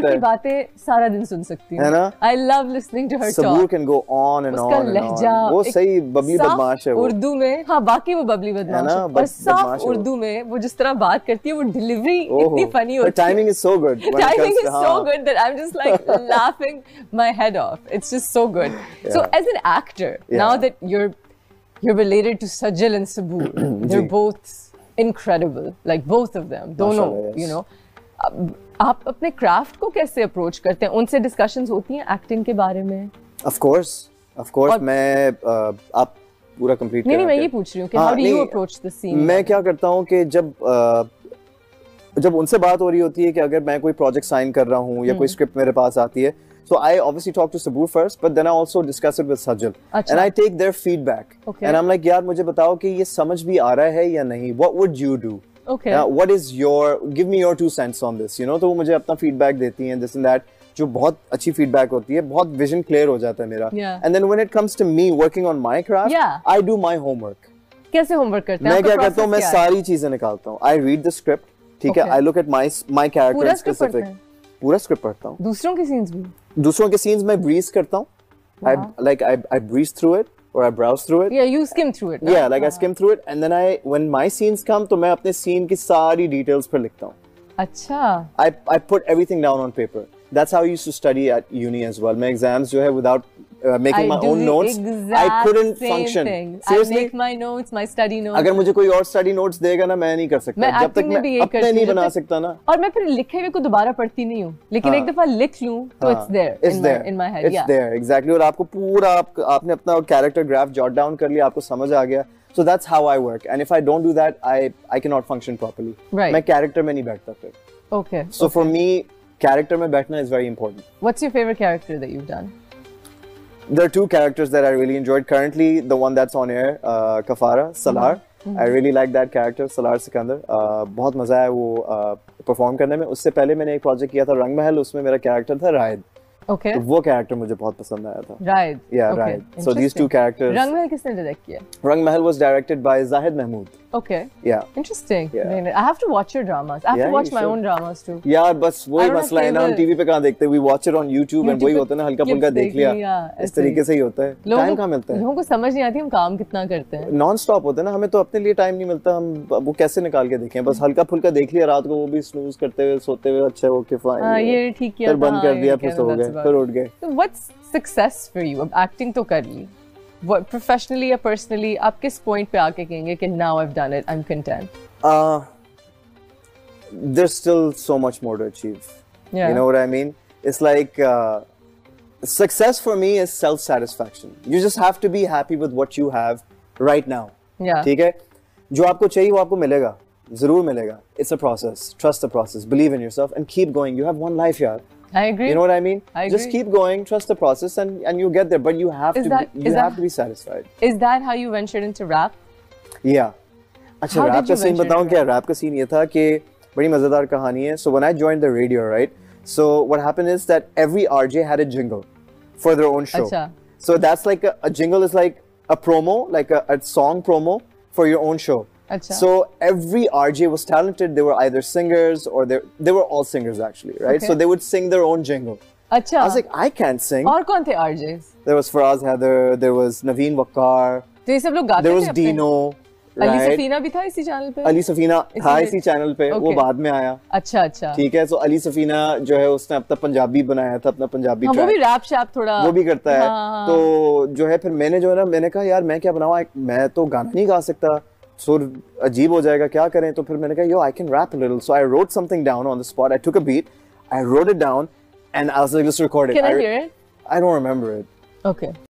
की बातें सारा दिन सुन सकती हूँ, है ना? I love listening to her talk. Saboor can go on and on and on. वो सही बबली बदमाश है वो। उर्दू में, हाँ बाकी वो बबली बदमाश है, और साफ उर्दू में वो जिस तरह बात करती है, वो डिलीवरी इतनी फनी होती है। Timing is so good. Timing is so good that I'm just like laughing my head off. It's just so good. So as an actor, now that you're related to Sajal and Sabur, they're both incredible, like both of them. दोनों, you know. आप अपने craft को कैसे approach करते हैं? उनसे discussions होती हैं एक्टिंग के बारे में? Of course. मैं आप पूरा कंप्लीट नहीं, मैं ये पूछ रही हूँ कि how do you approach the scene? मैं क्या करता हूँ कि जब उनसे बात हो रही होती है कि अगर मैं कोई प्रोजेक्ट साइन कर रहा हूँ या कोई स्क्रिप्ट मेरे पास आती है, so I obviously talk to Sabur first, but then I also discuss it with Sajal, and I take their feedback, and I'm like, यार मुझे बताओ कि ये समझ भी आ रहा है या नहीं? What would you do? Okay. What is give me your 2 cents on this, you know? तो वो मुझे अपना feedback देती हैं, this and that, जो बहुत अच्छी feedback होती है, बहुत vision clear हो जाता है मेरा. And then when it comes to me working on my craft, I do my homework. कैसे homework करते हैं? मैं क्या करता हूँ? मैं सारी चीजें निकालता हूँ. I read the script, ठीक है? I look at my character in specific. पूरा script पढ़ता हूँ. दूसरों के scenes भी? दूसरों के scenes मैं breeze करता हूँ. I breeze through it. Or I browse through it. Yeah, you skim through it. Yeah, like I skim through it, and then when my scenes come, तो मैं अपने scene की सारी details पर लिखता हूँ. अच्छा. I put everything down on paper. That's how I used to study at uni as well. My exams जो है without making my own notes, I couldn't function. Seriously? I make my notes, my study notes. अगर मुझे कोई और study notes देगा ना, मैं नहीं कर सकता. जब तक मैं अपने नहीं बना सकता ना. और मैं फिर लिखे हुए को दोबारा पढ़ती नहीं हूँ. लेकिन एक दफा लिख लूँ, तो it's there in my head. It's there, exactly. और आपको पूरा आपने अपना character graph jot down कर लिया, आपको समझ आ गया. So that's how I work. And if I don't do that, I cannot function properly. Right. मैं character में नहीं बैठता फिर. Okay. So for me, character में बैठना is very important. What's your favorite character that you've done? There are 2 characters that I really enjoyed. Currently, the one that's on air, Kafara, Salar. I really like that character, Salar Sikandar. बहुत मजा आया वो perform करने में. उससे पहले मैंने एक project किया था रंग महल, उसमें मेरा character था रायद. Okay. तो वो character मुझे बहुत पसंद आया था. Raid. Yeah, okay. Raid. So these 2 characters. रंग महल किसने direct किया? रंग महल was directed by Zahid Mahmood. Okay. Yeah. Interesting. Yeah. I have to watch your dramas. I have to watch my own dramas too. यार बस वही मसला है ना, हम टीवी पे कहाँ देखते? We watch it on YouTube and वही होता है ना, हल्का फुल्का देख लिया. इस तरीके से ही होता है. टाइम कहाँ मिलता है? लोगों को समझ नहीं आती हम काम कितना करते हैं. नॉन स्टॉप होता है ना, हमें तो अपने लिए टाइम नहीं मिलता. हम वो कैसे निकाल के देखें? बस हल्का फुल्का देख लिया रात को, वो भी स्नूज करते हुए सोते हुए. अच्छा ओके फाइन. ये ठीक किया. फिर बंद कर दिया, फिर सो गए, फिर उठ गए. What's success for you? अब acting तो कर ली. What professionally or personally, आप किस point पे आके कहेंगे कि now I've done it, I'm content? There's still so much more to achieve. Yeah. You know what I mean? It's like success for me is self-satisfaction. You just have to be happy with what you have right now. Yeah. ठीक है? जो आपको चाहिए वो आपको मिलेगा. जरूर मिलेगा. It's a process. Trust the process. Believe in yourself and keep going. You have one life, yaar. I agree. You know what I mean? I agree. Just keep going, trust the process, and you get there. But you have to be satisfied. Is that how you ventured into rap? Yeah. अच्छा rap का scene बताऊँ क्या? Rap का scene ये था कि बड़ी मजेदार कहानी है. So when I joined the radio, right? So what happened is that every RJ had a jingle for their own show. अच्छा. So that's like a jingle is like a promo, like a song promo for your own show. Achha. So every RJ was talented. They were either singers or they were all singers actually, right? Okay. So they would sing their own jingle. Achha. I was like, I can't sing. और कौन थे RJs? There was Faraz Haider, there was Naveen Wakkar. तो ये सब लोग गाते थे? There was Dino. Ali Safina भी था इसी चैनल पे? अली सफीना था इसी चैनल पे. वो बाद में आया. अच्छा अच्छा. ठीक है. So अली सफीना जो है उसने अपना पंजाबी बनाया था, अपना पंजाबी ट्रैक. वो भी रैप शैप थोड़ा. वो भी करता है. तो जो है फिर मैंने जो है ना, मैंने कहा यार मैं क्या बनाऊँ? मैं तो गाना नहीं गा सकता. सुर अजीब हो जाएगा, क्या करें? तो फिर मैंने कहा yo I can rap a little. So I wrote something down on the spot. I took a beat, I wrote it down, and I was like, let's record it. Can I hear it? I don't remember it. Okay.